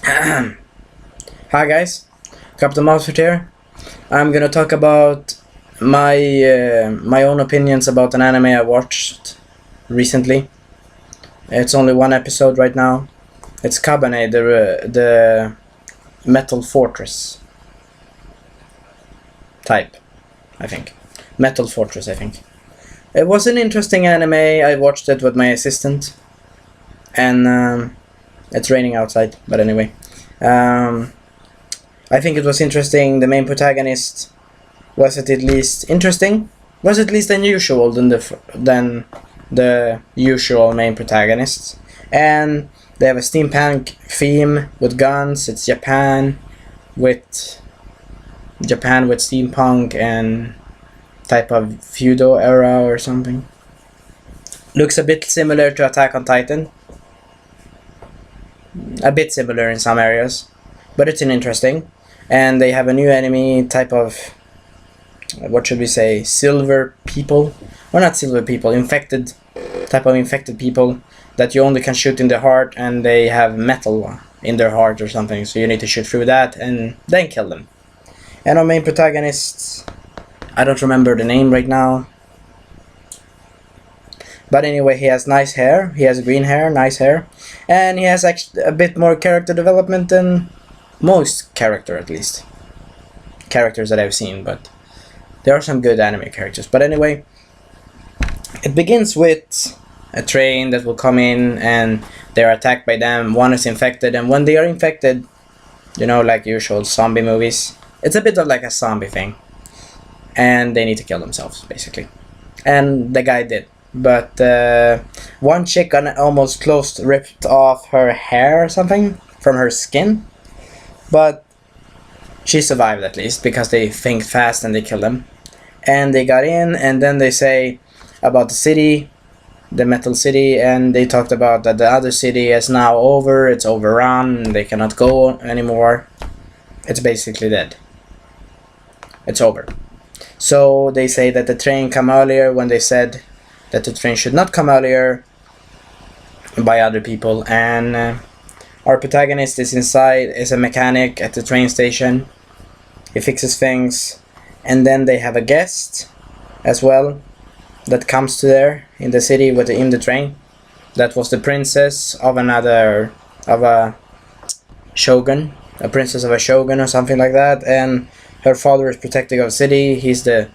Hi guys, Captain Mouseford here. I'm gonna talk about my own opinions about an anime I watched recently. It's only one episode right now. It's Kabane, the Metal Fortress type, I think. Metal Fortress, I think. It was an interesting anime. I watched it with my assistant, and it's raining outside. But anyway. I think it was interesting. The main protagonist was at least interesting. Was at least unusual than the usual main protagonists. And they have a steampunk theme with guns. It's with steampunk and type of feudal era or something. Looks a bit similar to Attack on Titan. A bit similar in some areas, but it's an interesting. And they have a new enemy type of, what should we say, silver people, or not silver people, infected people that you only can shoot in the heart, and they have metal in their heart or something, so you need to shoot through that and then kill them. And our main protagonists, I don't remember the name right now, but anyway, he has nice hair. He has green hair, nice hair. And he has actually a bit more character development than most characters that I've seen, but there are some good anime characters. But anyway, it begins with a train that will come in and they're attacked by them. One is infected, and when they are infected, like usual zombie movies, it's a bit of like a zombie thing. And they need to kill themselves, basically. And the guy did. But one chick almost ripped off her hair or something from her skin. But she survived at least, because they think fast and they kill them. And they got in, and then they say about the city, the metal city, and they talked about that the other city is now over, it's overrun, they cannot go anymore. It's basically dead. It's over. So they say that the train come earlier when they said that the train should not come earlier by other people. And our protagonist is inside, is a mechanic at the train station. He fixes things, and then they have a guest as well that comes to there in the city in the train. That was the princess of a shogun, a princess of a shogun or something like that. And her father is protecting of the city. He's the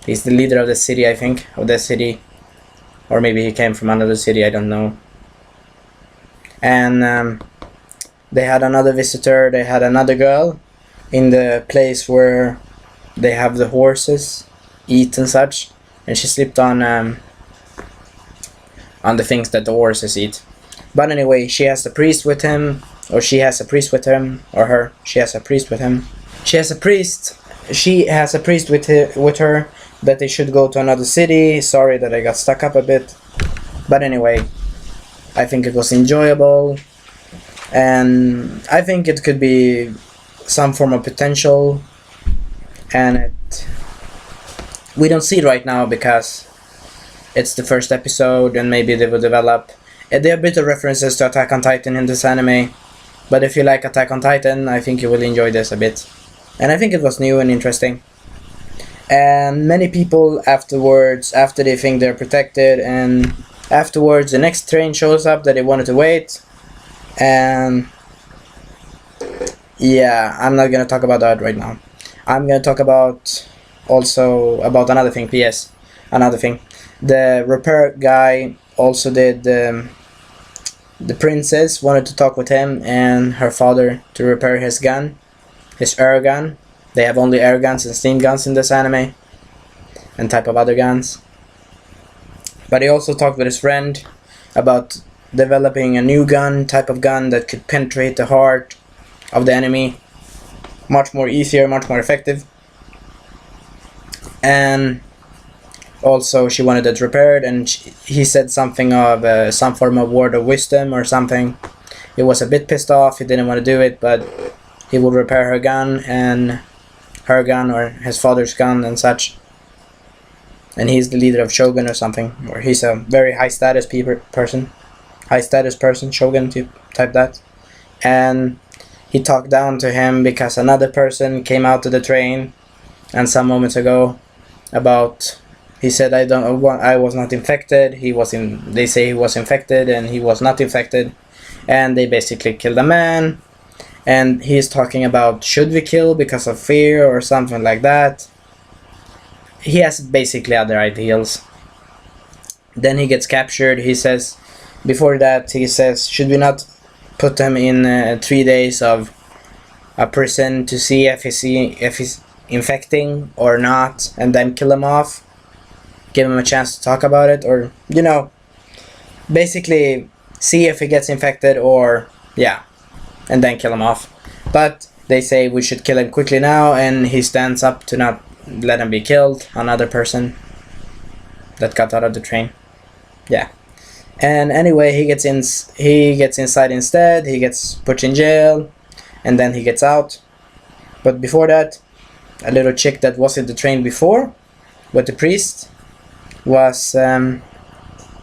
leader of the city, I think, of the city. Or maybe he came from another city, I don't know. And they had another visitor, they had another girl in the place where they have the horses eat and such. And she slipped on the things that the horses eat. But anyway, she has a priest with him, or she has a priest with him, or her. She has a priest with him. She has a priest with her that they should go to another city. Sorry that I got stuck up a bit. But anyway, I think it was enjoyable. And I think it could be some form of potential. And we don't see it right now because it's the first episode, and maybe they will develop. There are a bit of references to Attack on Titan in this anime. But if you like Attack on Titan, I think you will enjoy this a bit. And I think it was new and interesting. And many people afterwards, after they think they're protected, and afterwards the next train shows up that they wanted to wait. And yeah, I'm not gonna talk about that right now. I'm gonna talk about another thing. P.S. Another thing. The repair guy also did. The princess wanted to talk with him and her father to repair his gun. His air gun. They have only air guns and steam guns in this anime, and type of other guns. But he also talked with his friend about developing a new type of gun that could penetrate the heart of the enemy much more easier, much more effective. And also she wanted it repaired, and he said something of some form of word of wisdom or something. He was a bit pissed off, he didn't want to do it, but he would repair her gun and her gun, or his father's gun and such. And he's the leader of Shogun or something, or he's a very high status person, shogun type that. And he talked down to him because another person came out to the train, and some moments ago, about he said I was not infected. They say he was infected and he was not infected, and they basically killed a man. And he's talking about should we kill because of fear or something like that. He has basically other ideals. Then he gets captured. He says, before that, he says, should we not put him in 3 days of a prison to see if he's infecting or not, and then kill him off, give him a chance to talk about it, or basically see if he gets infected, or and then kill him off. But they say we should kill him quickly now, and he stands up to not let him be killed. Another person that got out of the train. And anyway, he gets inside instead. He gets put in jail, and then he gets out. But before that, a little chick that was in the train before with the priest was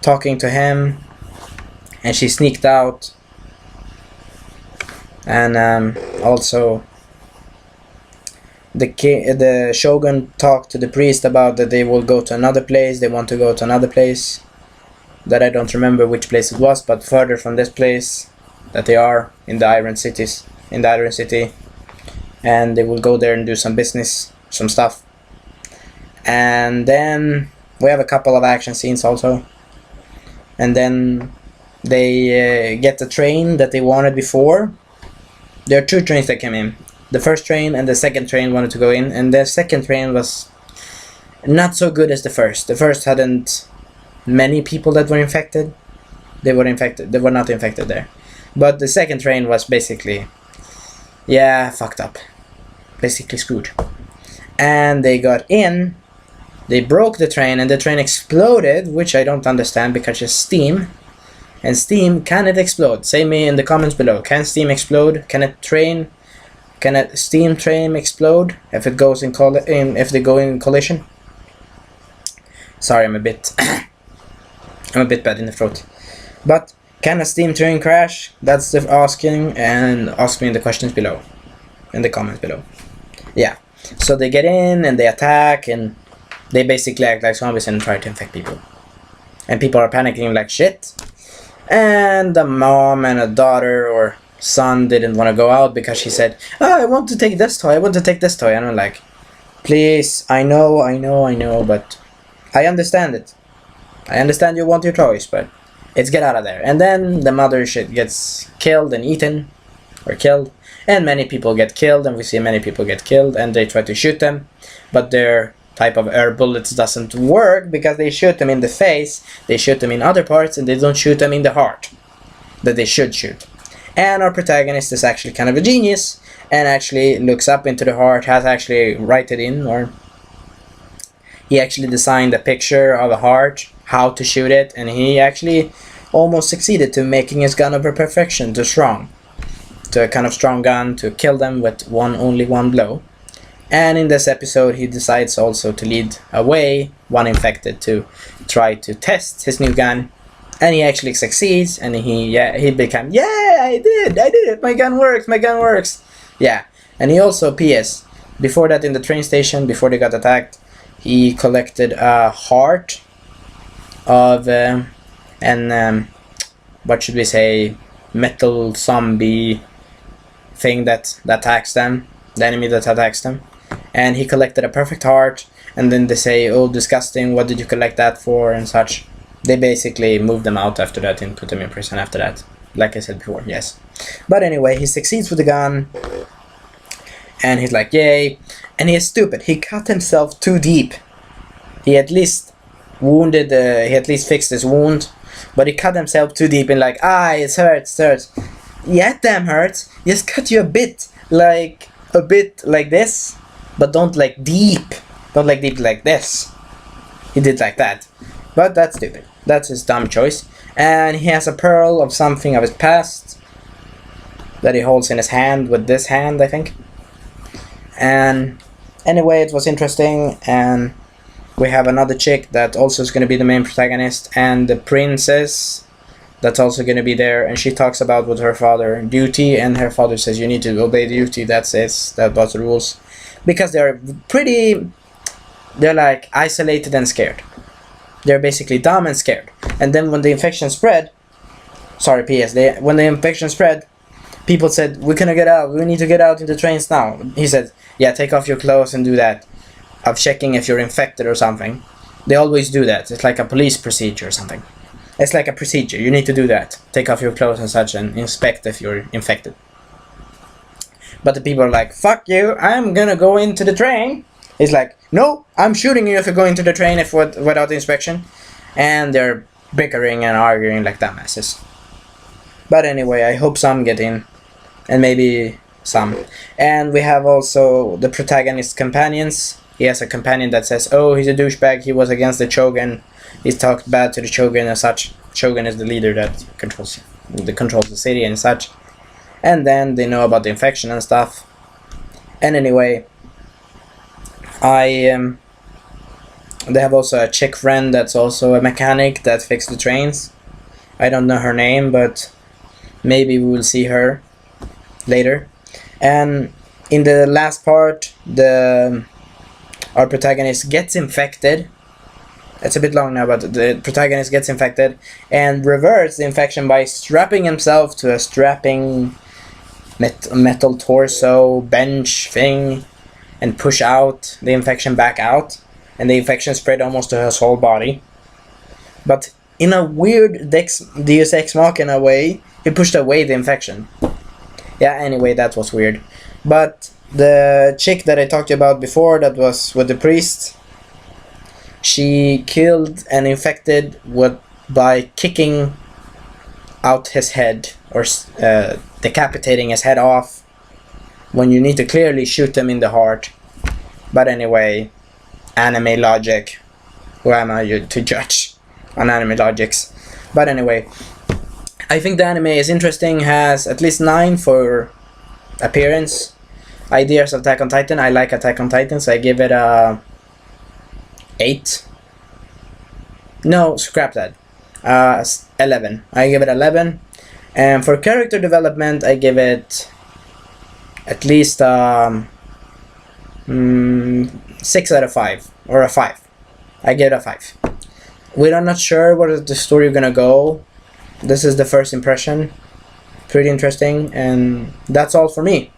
talking to him, and she sneaked out. And also the shogun talked to the priest about that they will go to another place. They want to go to another place that I don't remember which place it was, but further from this place that they are in the Iron City, and they will go there and do some business, some stuff. And then we have a couple of action scenes also, and then they get the train that they wanted before. There are 2 trains that came in. The first train and the second train wanted to go in, and the second train was not so good as the first. The first hadn't many people that were infected. They were not infected there. But the second train was basically, fucked up. Basically screwed. And they got in, they broke the train, and the train exploded, which I don't understand because it's steam. And steam, can it explode? Say me in the comments below. Can steam explode? Can a steam train explode if it goes if they go in collision? Sorry, I'm a bit bad in the throat. But can a steam train crash? That's the asking, and ask me in the questions below, in the comments below. So they get in and they attack, and they basically act like zombies and try to infect people. And people are panicking like shit. And the mom and a daughter or son didn't want to go out because she said, I want to take this toy, and I'm like, please, I know, but I understand it. I understand you want your toys, but it's get out of there. And then the mother shit gets killed and eaten, or killed, and many people get killed, and we see many people get killed, and they try to shoot them, but their type of air bullets doesn't work because they shoot them in the face, they shoot them in other parts, and they don't shoot them in the heart that they should shoot. And our protagonist is actually kind of a genius and actually looks up into the heart, has actually he actually designed a picture of a heart, how to shoot it, and he actually almost succeeded to making his gun over perfection, to a kind of strong gun to kill them with only one blow. And in this episode, he decides also to lead away one infected to try to test his new gun, and he actually succeeds, and he became, I did it, my gun works. And he also, P.S., before that in the train station, before they got attacked, he collected a heart of what should we say, metal zombie thing that attacks them, the enemy that attacks them. And he collected a perfect heart, and then they say, oh, disgusting, what did you collect that for, and such. They basically moved them out after that and put them in prison after that, like I said before, yes. But anyway, he succeeds with the gun, and he's like, yay. And he is stupid, he cut himself too deep. He at least fixed his wound, but he cut himself too deep and like, it hurts. Yeah, it damn hurts. Just cut you a bit like this, but don't like deep like this. He did like that, but that's stupid. That's his dumb choice. And he has a pearl of something of his past that he holds in his hand with this hand, I think. And anyway, it was interesting, and we have another chick that also is going to be the main protagonist, and the princess that's also going to be there, and she talks about with her father duty, and her father says you need to obey duty. That's the rules, because they're like isolated and scared. They're basically dumb and scared. And then when the infection spread, when the infection spread, people said, we cannot get out, we need to get out in the trains now. He said, yeah, take off your clothes and do that, of checking if you're infected or something. They always do that. It's like a police procedure or something. It's like a procedure. You need to do that. Take off your clothes and such and inspect if you're infected. But the people are like, fuck you, I'm gonna go into the train. He's like, no, I'm shooting you if you go into the train without inspection. And they're bickering and arguing like dumbasses. But anyway, I hope some get in. And maybe some. And we have also the protagonist's companions. He has a companion that says, oh, he's a douchebag, he was against the Shogun. He's talked bad to the Shogun and such. Shogun is the leader that controls the city and such. And then they know about the infection and stuff. And anyway, they have also a chick friend that's also a mechanic that fixes the trains. I don't know her name, but maybe we will see her later. And in the last part, our protagonist gets infected. It's a bit long now, but the protagonist gets infected and reverts the infection by strapping himself to a strapping metal torso bench thing and push out the infection back out, and the infection spread almost to his whole body. But in a weird Deus Ex Machina way, he pushed away the infection. Yeah, anyway, that was weird. But the chick that I talked about before, that was with the priest, she killed and infected by kicking out his head, or decapitating his head off, when you need to clearly shoot them in the heart. But anyway, anime logic. Who am I to judge on anime logics? But anyway, I think the anime is interesting, has at least 9 for appearance. Ideas of Attack on Titan. I like Attack on Titan, so I give it a 8. No, scrap that. 11. I give it 11. And for character development, I give it at least 6 out of 5, or a 5. I give it a 5. We're not sure where the story is gonna go. This is the first impression. Pretty interesting, and that's all for me.